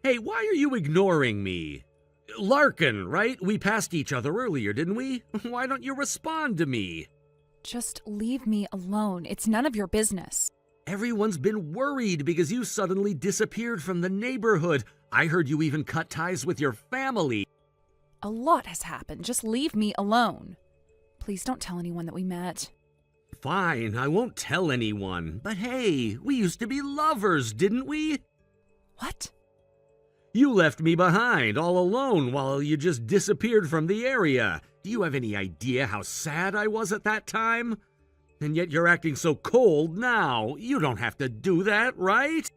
Hey, why are you ignoring me? Larkin, right? We passed each other earlier, didn't we? Why don't you respond to me? Just leave me alone. It's none of your business. Everyone's been worried because you suddenly disappeared from the neighborhood. I heard you even cut ties with your family. A lot has happened. Just leave me alone. Please don't tell anyone that we met. Fine, I won't tell anyone. But hey, we used to be lovers, didn't we? What? You left me behind, all alone, while you just disappeared from the area. Do you have any idea how sad I was at that time? And yet you're acting so cold now. You don't have to do that, right?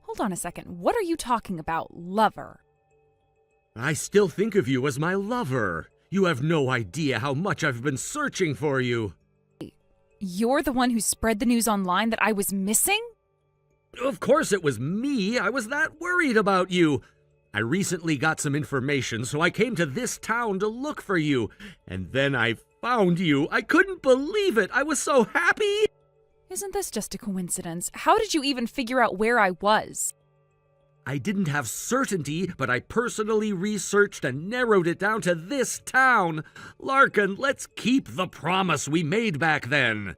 Hold on a second. What are you talking about, lover? I still think of you as my lover. You have no idea how much I've been searching for you. You're the one who spread the news online that I was missing? Of course it was me. I was that worried about you. I recently got some information, so I came to this town to look for you. And then I found you. I couldn't believe it. I was so happy. Isn't this just a coincidence? How did you even figure out where I was? I didn't have certainty, but I personally researched and narrowed it down to this town. Larkin, let's keep the promise we made back then.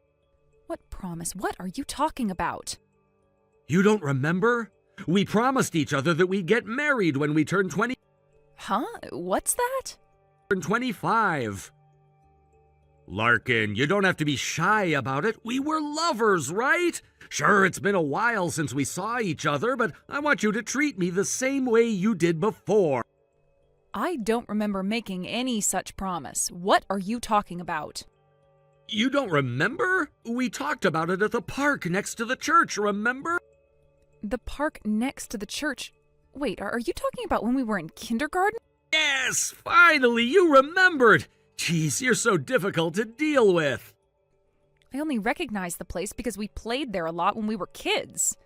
What promise? What are you talking about? You don't remember? We promised each other that we'd get married when we turned 20. Huh? What's that? Turned 25. Larkin, you don't have to be shy about it. We were lovers, right? Sure, it's been a while since we saw each other, but I want you to treat me the same way you did before. I don't remember making any such promise. What are you talking about? You don't remember? We talked about it at the park next to the church, remember? The park next to the church? Wait, are you talking about when we were in kindergarten? Yes, finally, you remembered. Jeez, you're so difficult to deal with. I only recognize the place because we played there a lot when we were kids.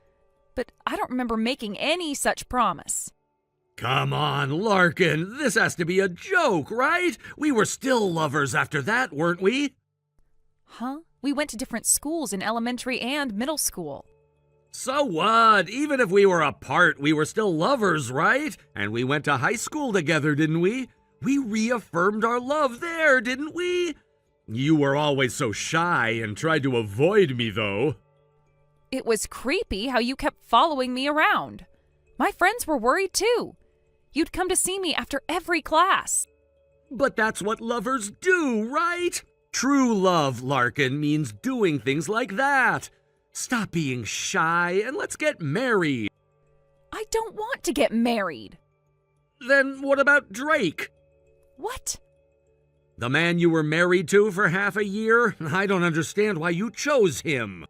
But I don't remember making any such promise. Come on, Larkin, this has to be a joke, right? We were still lovers after that, weren't we? Huh? We went to different schools in elementary and middle school. So what? Even if we were apart, we were still lovers, right? And we went to high school together, didn't we? We reaffirmed our love there, didn't we? You were always so shy and tried to avoid me, though. It was creepy how you kept following me around. My friends were worried, too. You'd come to see me after every class. But that's what lovers do, right? True love, Larkin, means doing things like that. Stop being shy and let's get married. I don't want to get married. Then what about Drake? What? The man you were married to for half a year? I don't understand why you chose him.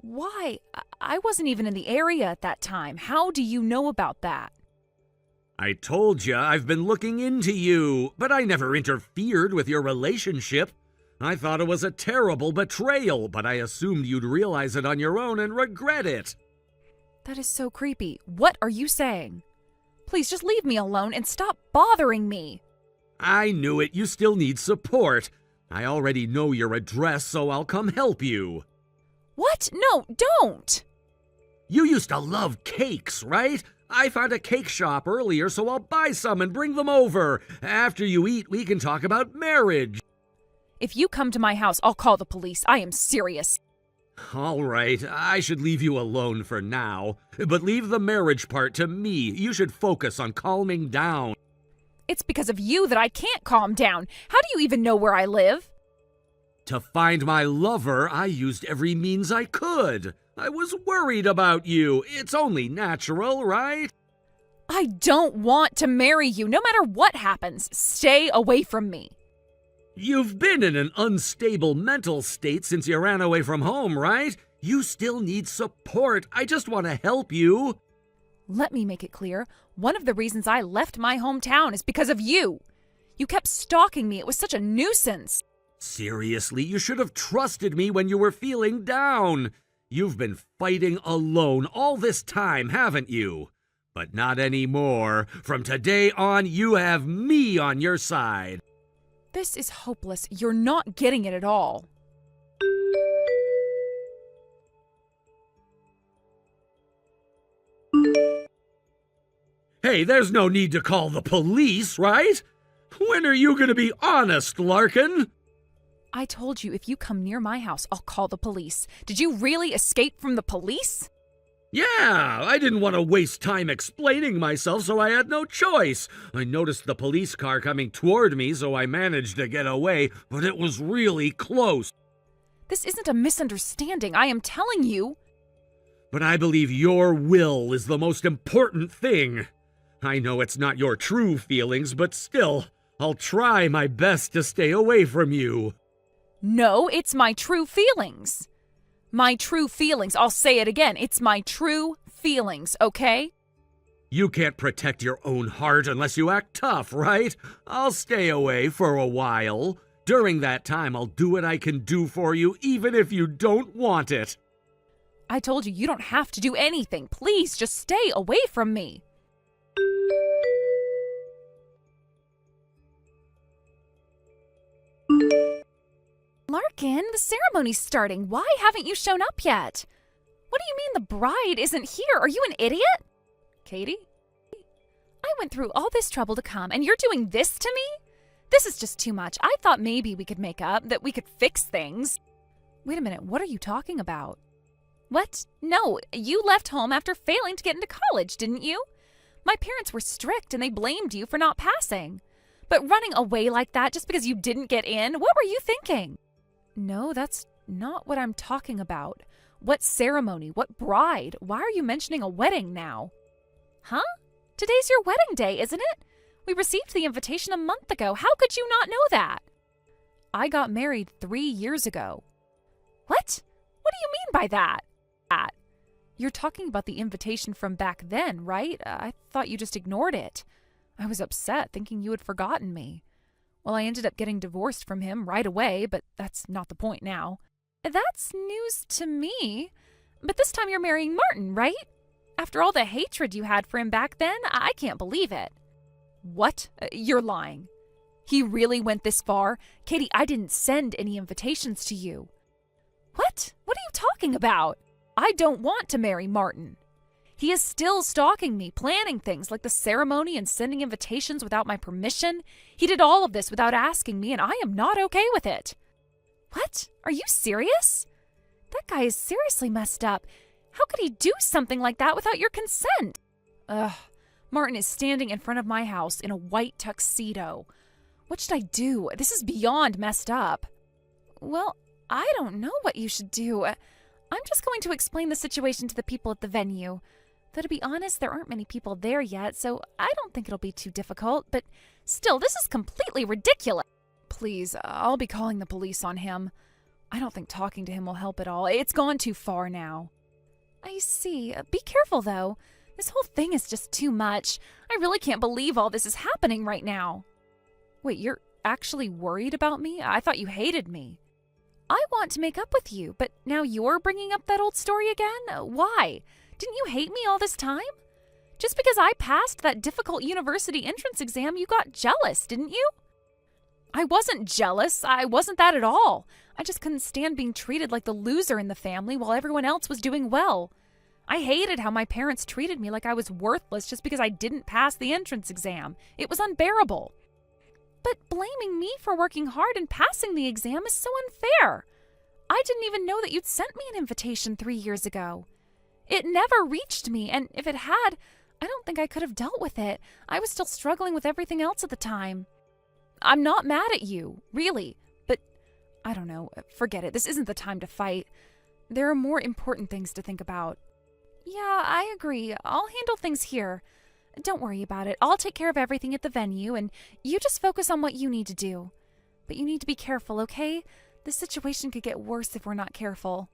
Why? I wasn't even in the area at that time. How do you know about that? I told you I've been looking into you, but I never interfered with your relationship. I thought it was a terrible betrayal, but I assumed you'd realize it on your own and regret it. That is so creepy. What are you saying? Please just leave me alone and stop bothering me. I knew it. You still need support. I already know your address, so I'll come help you. What? No, don't! You used to love cakes, right? I found a cake shop earlier, so I'll buy some and bring them over. After you eat, we can talk about marriage. If you come to my house, I'll call the police. I am serious. All right, I should leave you alone for now. But leave the marriage part to me. You should focus on calming down. It's because of you that I can't calm down. How do you even know where I live? To find my lover, I used every means I could. I was worried about you. It's only natural, right? I don't want to marry you, no matter what happens. Stay away from me. You've been in an unstable mental state since you ran away from home, right? You still need support. I just want to help you. Let me make it clear. One of the reasons I left my hometown is because of you. You kept stalking me. It was such a nuisance. Seriously, you should have trusted me when you were feeling down. You've been fighting alone all this time, haven't you? But not anymore. From today on, you have me on your side. This is hopeless. You're not getting it at all. Hey, there's no need to call the police, right? When are you gonna be honest, Larkin? I told you if you come near my house, I'll call the police. Did you really escape from the police? Yeah, I didn't want to waste time explaining myself, so I had no choice. I noticed the police car coming toward me, so I managed to get away, but it was really close. This isn't a misunderstanding. I am telling you. But I believe your will is the most important thing. I know it's not your true feelings, but still, I'll try my best to stay away from you. No, it's my true feelings. My true feelings. I'll say it again. It's my true feelings, okay? You can't protect your own heart unless you act tough, right? I'll stay away for a while. During that time, I'll do what I can do for you, even if you don't want it. I told you you don't have to do anything. Please, just stay away from me. Larkin, the ceremony's starting. Why haven't you shown up yet? What do you mean the bride isn't here? Are you an idiot? Katie? I went through all this trouble to come, and you're doing this to me? This is just too much. I thought maybe we could make up, that we could fix things. Wait a minute, what are you talking about? What? No, you left home after failing to get into college, didn't you? My parents were strict, and they blamed you for not passing. But running away like that just because you didn't get in, what were you thinking? No, that's not what I'm talking about. What ceremony? What bride? Why are you mentioning a wedding now? Huh? Today's your wedding day, isn't it? We received the invitation a month ago. How could you not know that? I got married 3 years ago. What? What do you mean by that? You're talking about the invitation from back then, right? I thought you just ignored it. I was upset, thinking you had forgotten me. Well, I ended up getting divorced from him right away, but that's not the point now. That's news to me. But this time you're marrying Martin, right? After all the hatred you had for him back then, I can't believe it. What? You're lying. He really went this far? Katie, I didn't send any invitations to you. What? What are you talking about? I don't want to marry Martin. He is still stalking me, planning things like the ceremony and sending invitations without my permission. He did all of this without asking me, and I am not okay with it. What? Are you serious? That guy is seriously messed up. How could he do something like that without your consent? Ugh. Martin is standing in front of my house in a white tuxedo. What should I do? This is beyond messed up. Well, I don't know what you should do. I'm just going to explain the situation to the people at the venue. Though to be honest, there aren't many people there yet, so I don't think it'll be too difficult. But still, this is completely ridiculous. Please, I'll be calling the police on him. I don't think talking to him will help at all. It's gone too far now. I see. Be careful, though. This whole thing is just too much. I really can't believe all this is happening right now. Wait, you're actually worried about me? I thought you hated me. I want to make up with you, but now you're bringing up that old story again? Why? Didn't you hate me all this time? Just because I passed that difficult university entrance exam, you got jealous, didn't you? I wasn't jealous. I wasn't that at all. I just couldn't stand being treated like the loser in the family while everyone else was doing well. I hated how my parents treated me like I was worthless just because I didn't pass the entrance exam. It was unbearable. But blaming me for working hard and passing the exam is so unfair. I didn't even know that you'd sent me an invitation 3 years ago. It never reached me, and if it had, I don't think I could have dealt with it. I was still struggling with everything else at the time. I'm not mad at you, really, but I don't know, forget it. This isn't the time to fight. There are more important things to think about. Yeah, I agree. I'll handle things here. Don't worry about it. I'll take care of everything at the venue, and you just focus on what you need to do. But you need to be careful, okay? This situation could get worse if we're not careful.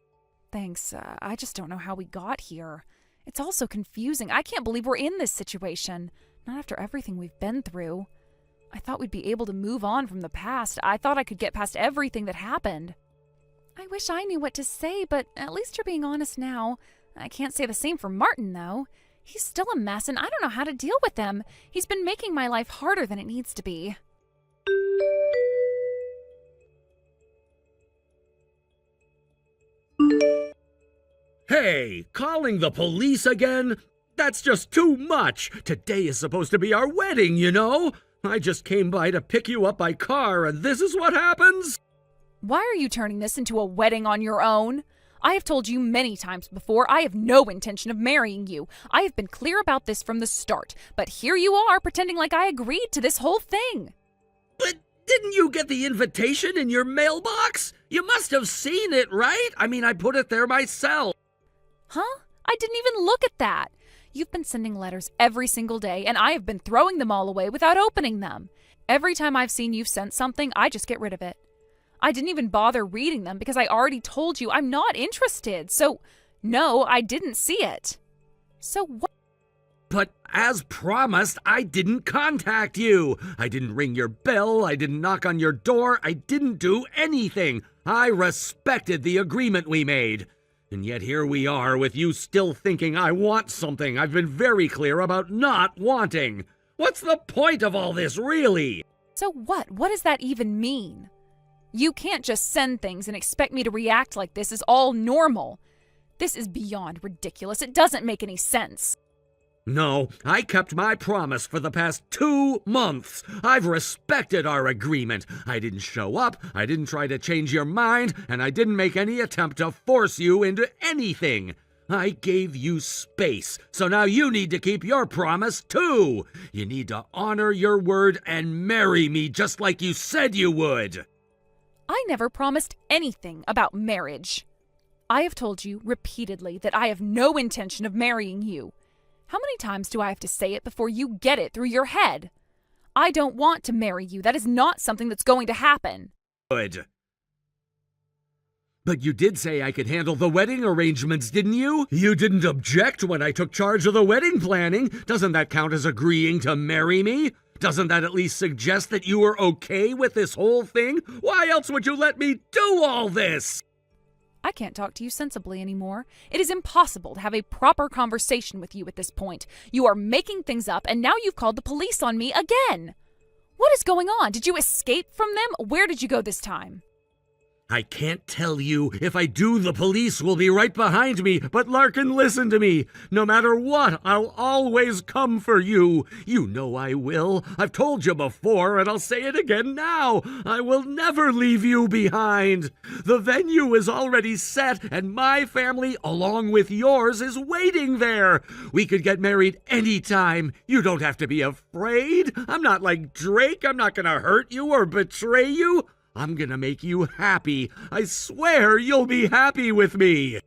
Thanks. I just don't know how we got here. It's all so confusing. I can't believe we're in this situation. Not after everything we've been through. I thought we'd be able to move on from the past. I thought I could get past everything that happened. I wish I knew what to say, but at least you're being honest now. I can't say the same for Martin, though. He's still a mess, and I don't know how to deal with him. He's been making my life harder than it needs to be. Hey, calling the police again? That's just too much. Today is supposed to be our wedding, you know? I just came by to pick you up by car, and this is what happens? Why are you turning this into a wedding on your own? I have told you many times before I have no intention of marrying you. I have been clear about this from the start, but here you are pretending like I agreed to this whole thing. But didn't you get the invitation in your mailbox? You must have seen it, right? I mean, I put it there myself. Huh? I didn't even look at that. You've been sending letters every single day, and I have been throwing them all away without opening them. Every time I've seen you've sent something, I just get rid of it. I didn't even bother reading them because I already told you I'm not interested. So, no, I didn't see it. So what? But as promised, I didn't contact you. I didn't ring your bell. I didn't knock on your door. I didn't do anything. I respected the agreement we made. And yet here we are with you still thinking I want something I've been very clear about not wanting. What's the point of all this, really? So what? What does that even mean? You can't just send things and expect me to react like this is all normal. This is beyond ridiculous. It doesn't make any sense. No, I kept my promise for the past 2 months. I've respected our agreement. I didn't show up, I didn't try to change your mind, and I didn't make any attempt to force you into anything. I gave you space, so now you need to keep your promise too. You need to honor your word and marry me just like you said you would. I never promised anything about marriage. I have told you repeatedly that I have no intention of marrying you. How many times do I have to say it before you get it through your head? I don't want to marry you. That is not something that's going to happen. Good. But you did say I could handle the wedding arrangements, didn't you? You didn't object when I took charge of the wedding planning. Doesn't that count as agreeing to marry me? Doesn't that at least suggest that you were okay with this whole thing? Why else would you let me do all this? I can't talk to you sensibly anymore. It is impossible to have a proper conversation with you at this point. You are making things up, and now you've called the police on me again. What is going on? Did you escape from them? Where did you go this time? I can't tell you. If I do, the police will be right behind me. But Larkin, listen to me. No matter what, I'll always come for you. You know I will. I've told you before, and I'll say it again now. I will never leave you behind. The venue is already set, and my family, along with yours, is waiting there. We could get married anytime. You don't have to be afraid. I'm not like Drake. I'm not gonna hurt you or betray you. I'm gonna make you happy. I swear you'll be happy with me.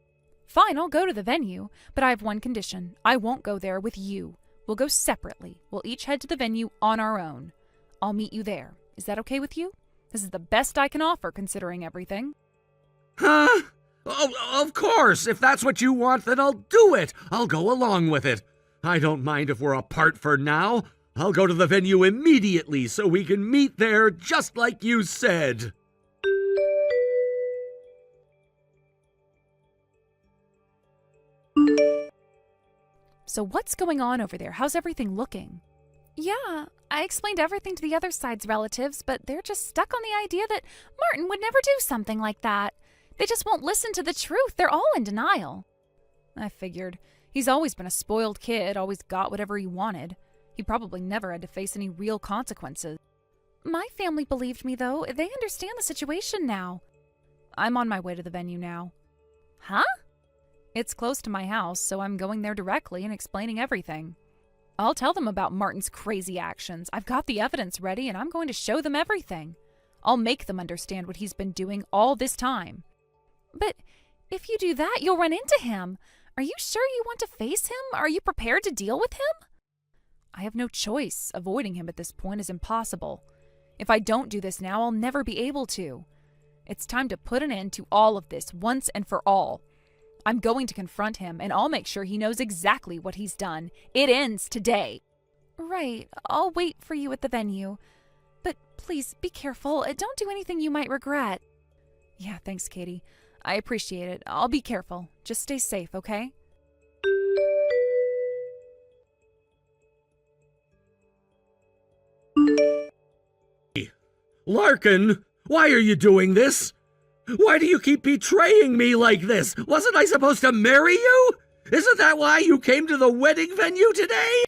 Fine, I'll go to the venue, but I have one condition. I won't go there with you. We'll go separately. We'll each head to the venue on our own. I'll meet you there. Is that okay with you? This is the best I can offer, considering everything. Huh? Oh, of course. If that's what you want, then I'll do it. I'll go along with it. I don't mind if we're apart for now. I'll go to the venue immediately so we can meet there just like you said. So what's going on over there? How's everything looking? Yeah, I explained everything to the other side's relatives, but they're just stuck on the idea that Martin would never do something like that. They just won't listen to the truth. They're all in denial. I figured. He's always been a spoiled kid, always got whatever he wanted. He probably never had to face any real consequences. My family believed me, though. They understand the situation now. I'm on my way to the venue now. Huh? It's close to my house, so I'm going there directly and explaining everything. I'll tell them about Martin's crazy actions. I've got the evidence ready, and I'm going to show them everything. I'll make them understand what he's been doing all this time. But if you do that, you'll run into him. Are you sure you want to face him? Are you prepared to deal with him? I have no choice. Avoiding him at this point is impossible. If I don't do this now, I'll never be able to. It's time to put an end to all of this once and for all. I'm going to confront him, and I'll make sure he knows exactly what he's done. It ends today. Right. I'll wait for you at the venue. But please, be careful. Don't do anything you might regret. Yeah, thanks, Katie. I appreciate it. I'll be careful. Just stay safe, okay? Larkin, why are you doing this? Why do you keep betraying me like this? Wasn't I supposed to marry you? Isn't that why you came to the wedding venue today?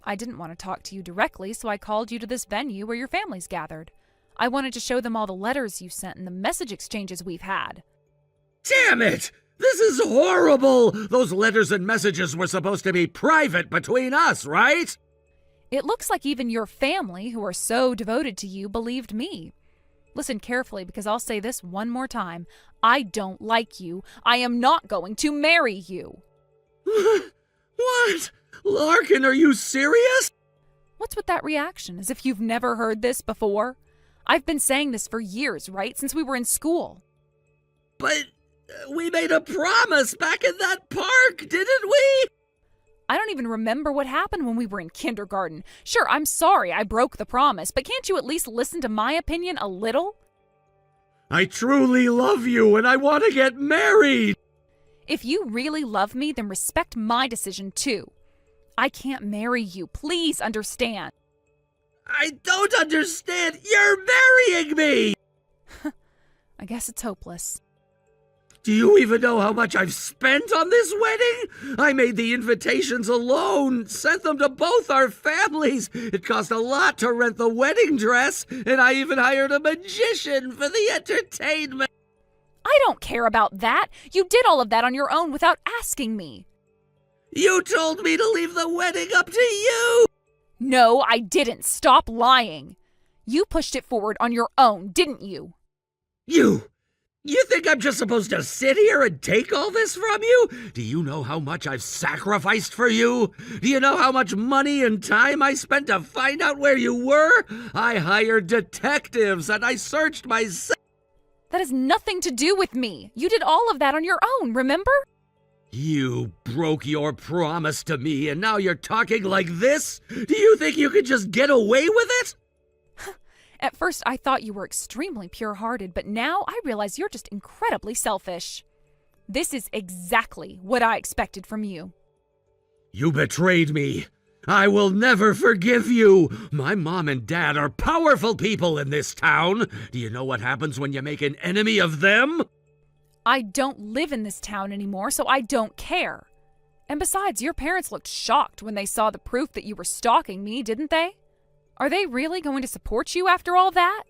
I didn't want to talk to you directly, so I called you to this venue where your family's gathered. I wanted to show them all the letters you sent and the message exchanges we've had. Damn it! This is horrible! Those letters and messages were supposed to be private between us, right? It looks like even your family, who are so devoted to you, believed me. Listen carefully, because I'll say this one more time. I don't like you. I am not going to marry you. What? Larkin, are you serious? What's with that reaction, as if you've never heard this before? I've been saying this for years, right? Since we were in school. But we made a promise back in that park, didn't we? I don't even remember what happened when we were in kindergarten. Sure, I'm sorry I broke the promise, but can't you at least listen to my opinion a little? I truly love you and I want to get married. If you really love me, then respect my decision too. I can't marry you. Please understand. I don't understand. You're marrying me! I guess it's hopeless. Do you even know how much I've spent on this wedding? I made the invitations alone, sent them to both our families. It cost a lot to rent the wedding dress, and I even hired a magician for the entertainment. I don't care about that. You did all of that on your own without asking me. You told me to leave the wedding up to you! No, I didn't. Stop lying. You pushed it forward on your own, didn't you? You think I'm just supposed to sit here and take all this from you? Do you know how much I've sacrificed for you? Do you know how much money and time I spent to find out where you were? I hired detectives and I searched myself. That has nothing to do with me. You did all of that on your own, remember? You broke your promise to me and now you're talking like this? Do you think you could just get away with it? At first, I thought you were extremely pure-hearted, but now I realize you're just incredibly selfish. This is exactly what I expected from you. You betrayed me. I will never forgive you. My mom and dad are powerful people in this town. Do you know what happens when you make an enemy of them? I don't live in this town anymore, so I don't care. And besides, your parents looked shocked when they saw the proof that you were stalking me, didn't they? Are they really going to support you after all that?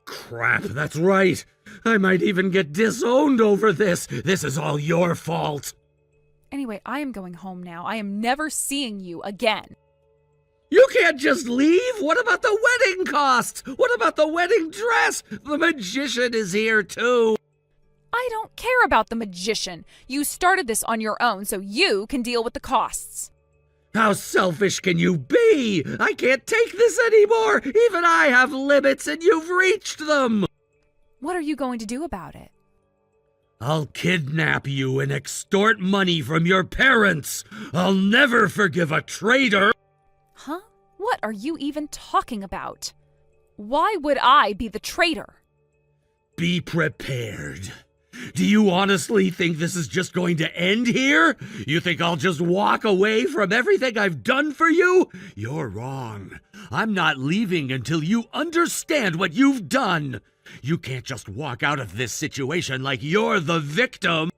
Crap, that's right. I might even get disowned over this. This is all your fault. Anyway, I am going home now. I am never seeing you again. You can't just leave. What about the wedding costs? What about the wedding dress? The magician is here too. I don't care about the magician. You started this on your own, so you can deal with the costs. How selfish can you be? I can't take this anymore. Even I have limits and you've reached them. What are you going to do about it? I'll kidnap you and extort money from your parents. I'll never forgive a traitor. Huh? What are you even talking about? Why would I be the traitor? Be prepared. Do you honestly think this is just going to end here? You think I'll just walk away from everything I've done for you? You're wrong. I'm not leaving until you understand what you've done. You can't just walk out of this situation like you're the victim.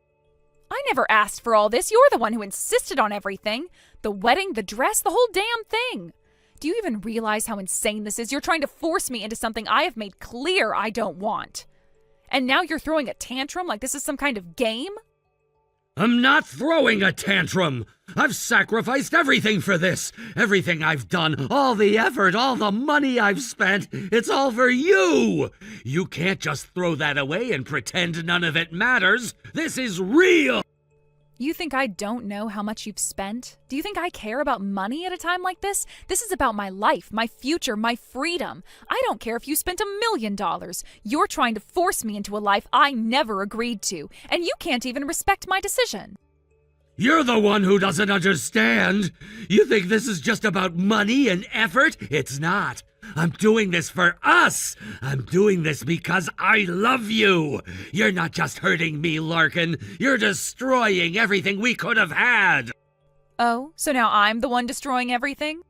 I never asked for all this. You're the one who insisted on everything. The wedding, the dress, the whole damn thing. Do you even realize how insane this is? You're trying to force me into something I have made clear I don't want. And now you're throwing a tantrum like this is some kind of game? I'm not throwing a tantrum. I've sacrificed everything for this. Everything I've done, all the effort, all the money I've spent. It's all for you. You can't just throw that away and pretend none of it matters. This is real. You think I don't know how much you've spent? Do you think I care about money at a time like this? This is about my life, my future, my freedom. I don't care if you spent $1 million. You're trying to force me into a life I never agreed to, and you can't even respect my decision. You're the one who doesn't understand. You think this is just about money and effort? It's not. I'm doing this for us. I'm doing this because I love you. You're not just hurting me, Larkin. You're destroying everything we could have had. Oh, so now I'm the one destroying everything?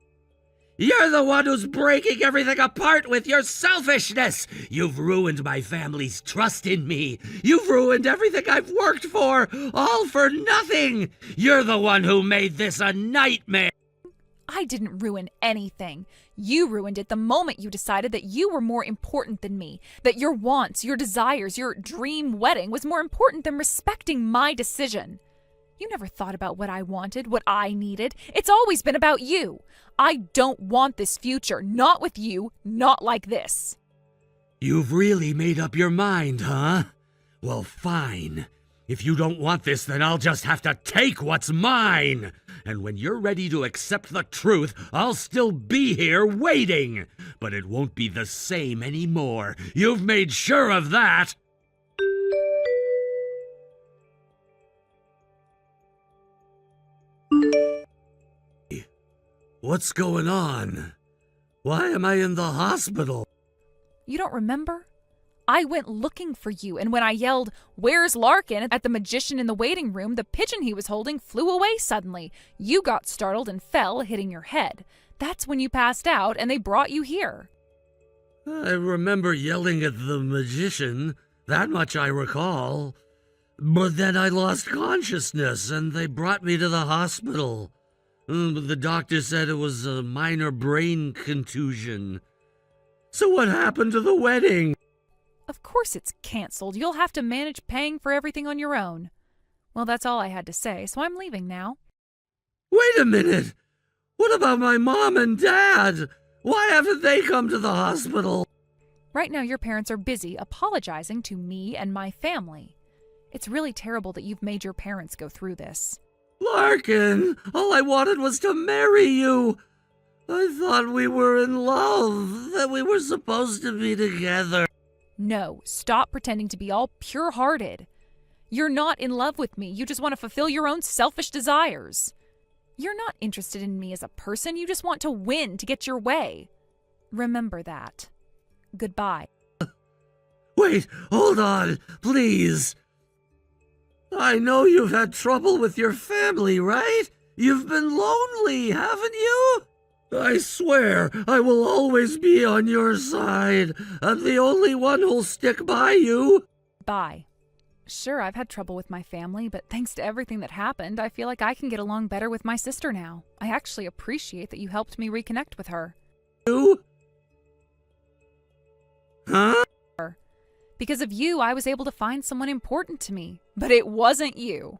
You're the one who's breaking everything apart with your selfishness. You've ruined my family's trust in me. You've ruined everything I've worked for, all for nothing. You're the one who made this a nightmare. I didn't ruin anything. You ruined it the moment you decided that you were more important than me, that your wants, your desires, your dream wedding was more important than respecting my decision. You never thought about what I wanted, what I needed. It's always been about you. I don't want this future, not with you, not like this. You've really made up your mind, huh? Well, fine. If you don't want this, then I'll just have to take what's mine. And when you're ready to accept the truth, I'll still be here waiting. But it won't be the same anymore. You've made sure of that. What's going on? Why am I in the hospital? You don't remember? I went looking for you, and when I yelled, "Where's Larkin?" at the magician in the waiting room, the pigeon he was holding flew away suddenly. You got startled and fell, hitting your head. That's when you passed out, and they brought you here. I remember yelling at the magician. That much I recall. But then I lost consciousness, and they brought me to the hospital. The doctor said it was a minor brain contusion. So what happened to the wedding? Of course it's canceled. You'll have to manage paying for everything on your own. Well, that's all I had to say, so I'm leaving now. Wait a minute! What about my mom and dad? Why haven't they come to the hospital? Right now your parents are busy apologizing to me and my family. It's really terrible that you've made your parents go through this. Larkin, all I wanted was to marry you. I thought we were in love, that we were supposed to be together. No, stop pretending to be all pure-hearted. You're not in love with me. You just want to fulfill your own selfish desires. You're not interested in me as a person. You just want to win to get your way. Remember that. Goodbye. Wait, hold on, please. I know you've had trouble with your family, right? You've been lonely, haven't you? I swear I will always be on your side. I'm the only one who'll stick by you. Bye. Sure, I've had trouble with my family, but thanks to everything that happened, I feel like I can get along better with my sister now. I actually appreciate that you helped me reconnect with her. You? Huh? Because of you, I was able to find someone important to me. But it wasn't you.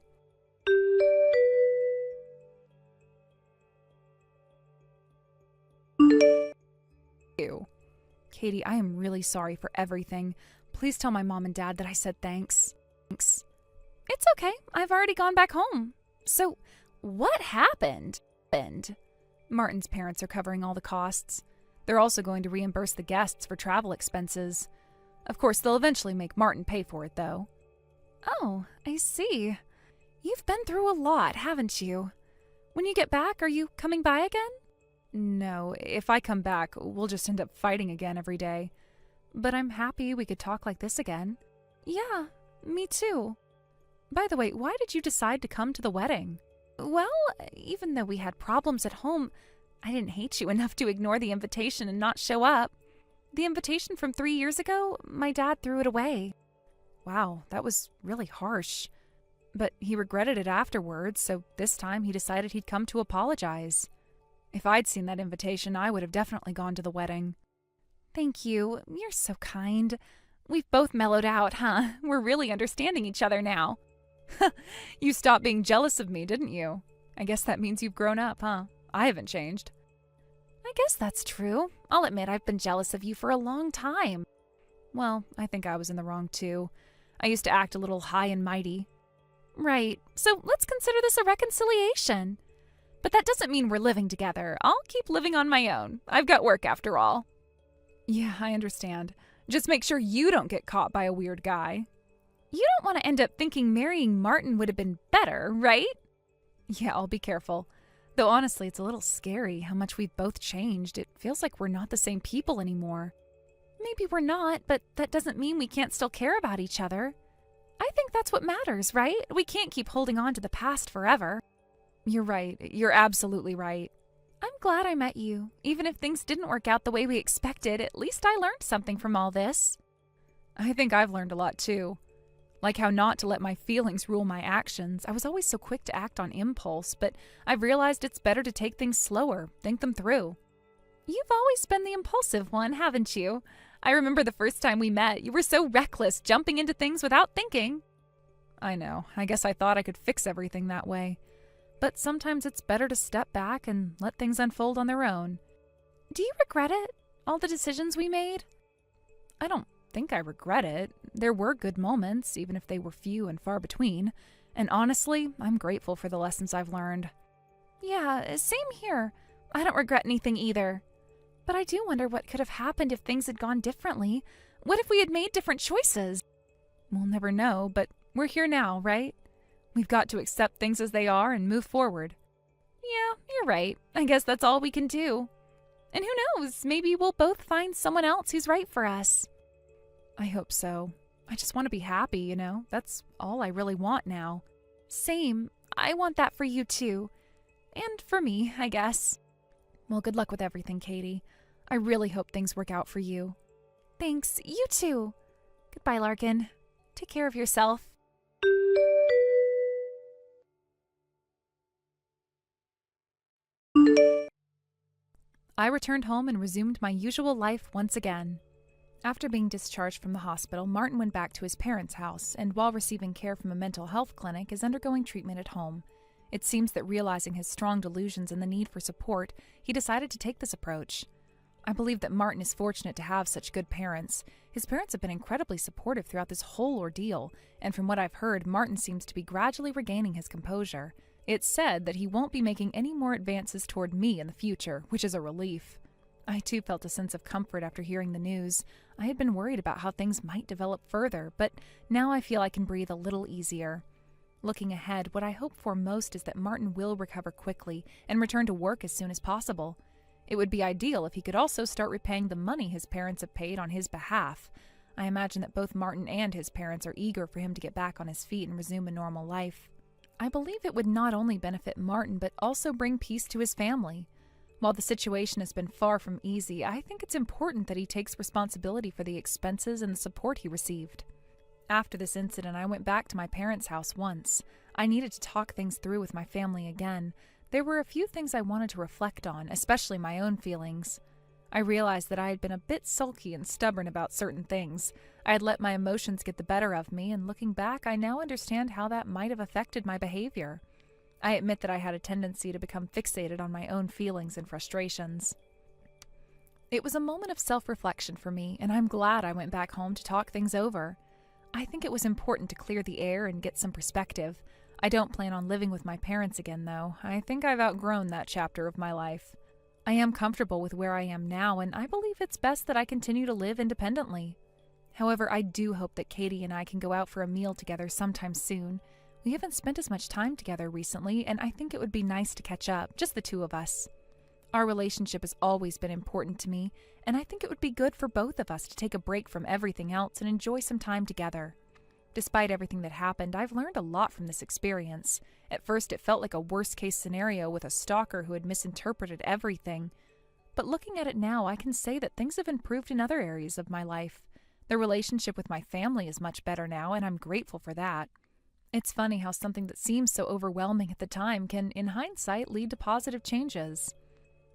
Katie, I am really sorry for everything. Please tell my mom and dad that I said thanks. It's okay. I've already gone back home. So, what happened? Martin's parents are covering all the costs. They're also going to reimburse the guests for travel expenses. Of course, they'll eventually make Martin pay for it, though. Oh, I see. You've been through a lot, haven't you? When you get back, are you coming by again? No, if I come back, we'll just end up fighting again every day. But I'm happy we could talk like this again. Yeah, me too. By the way, why did you decide to come to the wedding? Well, even though we had problems at home, I didn't hate you enough to ignore the invitation and not show up. The invitation from 3 years ago, my dad threw it away. Wow, that was really harsh. But he regretted it afterwards, so this time he decided he'd come to apologize. If I'd seen that invitation, I would have definitely gone to the wedding. Thank you. You're so kind. We've both mellowed out, huh? We're really understanding each other now. You stopped being jealous of me, didn't you? I guess that means you've grown up, huh? I haven't changed. I guess that's true. I'll admit I've been jealous of you for a long time. Well, I think I was in the wrong too. I used to act a little high and mighty. Right, so let's consider this a reconciliation. But that doesn't mean we're living together. I'll keep living on my own. I've got work after all. Yeah, I understand. Just make sure you don't get caught by a weird guy. You don't want to end up thinking marrying Martin would have been better, right? Yeah, I'll be careful. Though honestly, it's a little scary how much we've both changed. It feels like we're not the same people anymore. Maybe we're not, but that doesn't mean we can't still care about each other. I think that's what matters, right? We can't keep holding on to the past forever. You're right. You're absolutely right. I'm glad I met you. Even if things didn't work out the way we expected, at least I learned something from all this. I think I've learned a lot too. Like how not to let my feelings rule my actions. I was always so quick to act on impulse, but I've realized it's better to take things slower, think them through. You've always been the impulsive one, haven't you? I remember the first time we met, you were so reckless, jumping into things without thinking. I know. I guess I thought I could fix everything that way. But sometimes it's better to step back and let things unfold on their own. Do you regret it? All the decisions we made? I don't think I regret it. There were good moments, even if they were few and far between. And honestly, I'm grateful for the lessons I've learned. Yeah, same here. I don't regret anything either. But I do wonder what could have happened if things had gone differently. What if we had made different choices? We'll never know, but we're here now, right? We've got to accept things as they are and move forward. Yeah, you're right. I guess that's all we can do. And who knows, maybe we'll both find someone else who's right for us. I hope so. I just want to be happy, you know? That's all I really want now. Same. I want that for you too. And for me, I guess. Well, good luck with everything, Katie. I really hope things work out for you. Thanks. You too. Goodbye, Larkin. Take care of yourself. I returned home and resumed my usual life once again. After being discharged from the hospital, Martin went back to his parents' house and, while receiving care from a mental health clinic, is undergoing treatment at home. It seems that realizing his strong delusions and the need for support, he decided to take this approach. I believe that Martin is fortunate to have such good parents. His parents have been incredibly supportive throughout this whole ordeal, and from what I've heard, Martin seems to be gradually regaining his composure. It's said that he won't be making any more advances toward me in the future, which is a relief. I too felt a sense of comfort after hearing the news. I had been worried about how things might develop further, but now I feel I can breathe a little easier. Looking ahead, what I hope for most is that Martin will recover quickly and return to work as soon as possible. It would be ideal if he could also start repaying the money his parents have paid on his behalf. I imagine that both Martin and his parents are eager for him to get back on his feet and resume a normal life. I believe it would not only benefit Martin, but also bring peace to his family. While the situation has been far from easy, I think it's important that he takes responsibility for the expenses and the support he received. After this incident, I went back to my parents' house once. I needed to talk things through with my family again. There were a few things I wanted to reflect on, especially my own feelings. I realized that I had been a bit sulky and stubborn about certain things. I had let my emotions get the better of me, and looking back, I now understand how that might have affected my behavior. I admit that I had a tendency to become fixated on my own feelings and frustrations. It was a moment of self-reflection for me, and I'm glad I went back home to talk things over. I think it was important to clear the air and get some perspective. I don't plan on living with my parents again, though. I think I've outgrown that chapter of my life. I am comfortable with where I am now, and I believe it's best that I continue to live independently. However, I do hope that Katie and I can go out for a meal together sometime soon. We haven't spent as much time together recently, and I think it would be nice to catch up, just the two of us. Our relationship has always been important to me, and I think it would be good for both of us to take a break from everything else and enjoy some time together. Despite everything that happened, I've learned a lot from this experience. At first, it felt like a worst-case scenario with a stalker who had misinterpreted everything. But looking at it now, I can say that things have improved in other areas of my life. The relationship with my family is much better now, and I'm grateful for that. It's funny how something that seems so overwhelming at the time can, in hindsight, lead to positive changes.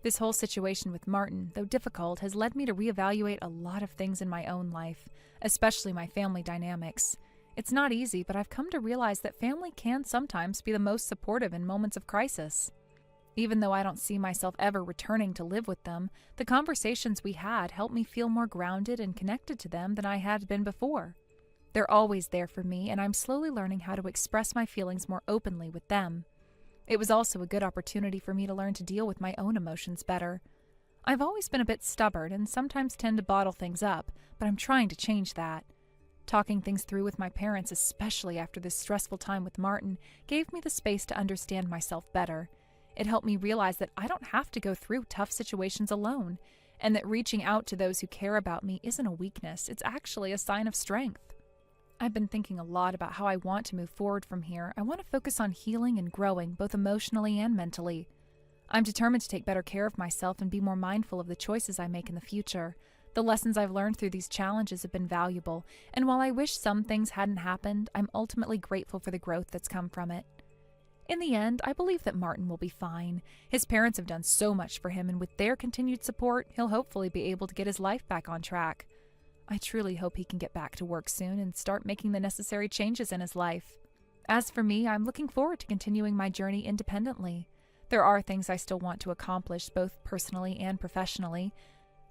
This whole situation with Martin, though difficult, has led me to reevaluate a lot of things in my own life, especially my family dynamics. It's not easy, but I've come to realize that family can sometimes be the most supportive in moments of crisis. Even though I don't see myself ever returning to live with them, the conversations we had helped me feel more grounded and connected to them than I had been before. They're always there for me, and I'm slowly learning how to express my feelings more openly with them. It was also a good opportunity for me to learn to deal with my own emotions better. I've always been a bit stubborn and sometimes tend to bottle things up, but I'm trying to change that. Talking things through with my parents, especially after this stressful time with Martin, gave me the space to understand myself better. It helped me realize that I don't have to go through tough situations alone, and that reaching out to those who care about me isn't a weakness, it's actually a sign of strength. I've been thinking a lot about how I want to move forward from here. I want to focus on healing and growing, both emotionally and mentally. I'm determined to take better care of myself and be more mindful of the choices I make in the future. The lessons I've learned through these challenges have been valuable, and while I wish some things hadn't happened, I'm ultimately grateful for the growth that's come from it. In the end, I believe that Martin will be fine. His parents have done so much for him, and with their continued support, he'll hopefully be able to get his life back on track. I truly hope he can get back to work soon and start making the necessary changes in his life. As for me, I'm looking forward to continuing my journey independently. There are things I still want to accomplish, both personally and professionally,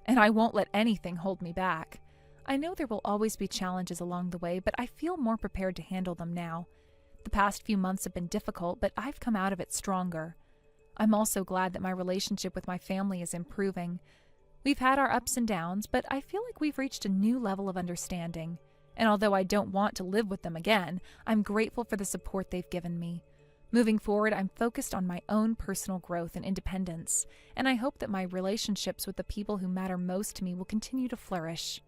and I won't let anything hold me back. I know there will always be challenges along the way, but I feel more prepared to handle them now. The past few months have been difficult, but I've come out of it stronger. I'm also glad that my relationship with my family is improving. We've had our ups and downs, but I feel like we've reached a new level of understanding. And although I don't want to live with them again, I'm grateful for the support they've given me. Moving forward, I'm focused on my own personal growth and independence, and I hope that my relationships with the people who matter most to me will continue to flourish.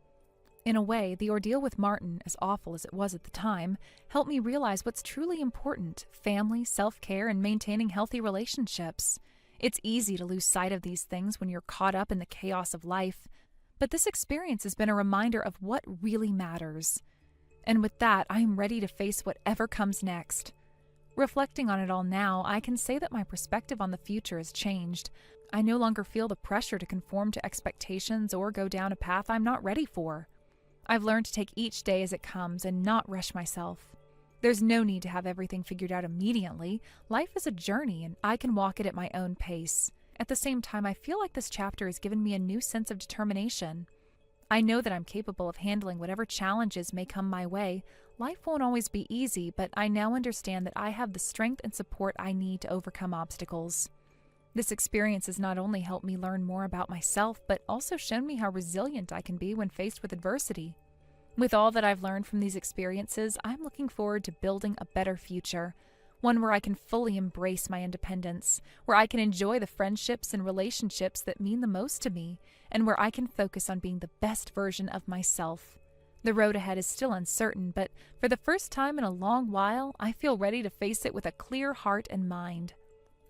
In a way, the ordeal with Martin, as awful as it was at the time, helped me realize what's truly important: family, self-care, and maintaining healthy relationships. It's easy to lose sight of these things when you're caught up in the chaos of life, but this experience has been a reminder of what really matters. And with that, I am ready to face whatever comes next. Reflecting on it all now, I can say that my perspective on the future has changed. I no longer feel the pressure to conform to expectations or go down a path I'm not ready for. I've learned to take each day as it comes and not rush myself. There's no need to have everything figured out immediately. Life is a journey, and I can walk it at my own pace. At the same time, I feel like this chapter has given me a new sense of determination. I know that I'm capable of handling whatever challenges may come my way. Life won't always be easy, but I now understand that I have the strength and support I need to overcome obstacles. This experience has not only helped me learn more about myself, but also shown me how resilient I can be when faced with adversity. With all that I've learned from these experiences, I'm looking forward to building a better future, one where I can fully embrace my independence, where I can enjoy the friendships and relationships that mean the most to me, and where I can focus on being the best version of myself. The road ahead is still uncertain, but for the first time in a long while, I feel ready to face it with a clear heart and mind.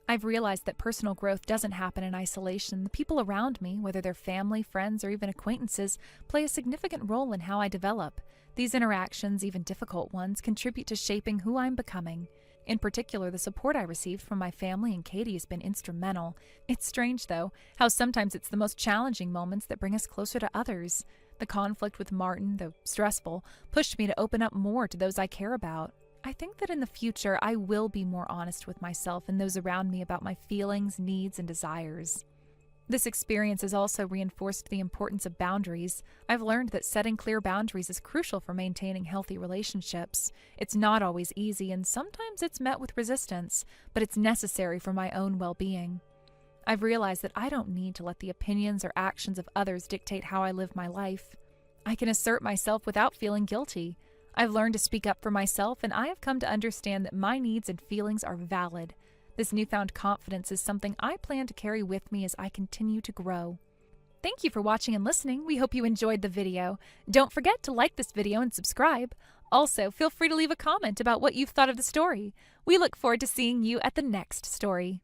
I've realized that personal growth doesn't happen in isolation. The people around me, whether they're family, friends, or even acquaintances, play a significant role in how I develop. These interactions, even difficult ones, contribute to shaping who I'm becoming. In particular, the support I received from my family and Katie has been instrumental. It's strange, though, how sometimes it's the most challenging moments that bring us closer to others. The conflict with Martin, though stressful, pushed me to open up more to those I care about. I think that in the future, I will be more honest with myself and those around me about my feelings, needs, and desires. This experience has also reinforced the importance of boundaries. I've learned that setting clear boundaries is crucial for maintaining healthy relationships. It's not always easy, and sometimes it's met with resistance, but it's necessary for my own well-being. I've realized that I don't need to let the opinions or actions of others dictate how I live my life. I can assert myself without feeling guilty. I've learned to speak up for myself, and I have come to understand that my needs and feelings are valid. This newfound confidence is something I plan to carry with me as I continue to grow. Thank you for watching and listening. We hope you enjoyed the video. Don't forget to like this video and subscribe. Also, feel free to leave a comment about what you've thought of the story. We look forward to seeing you at the next story.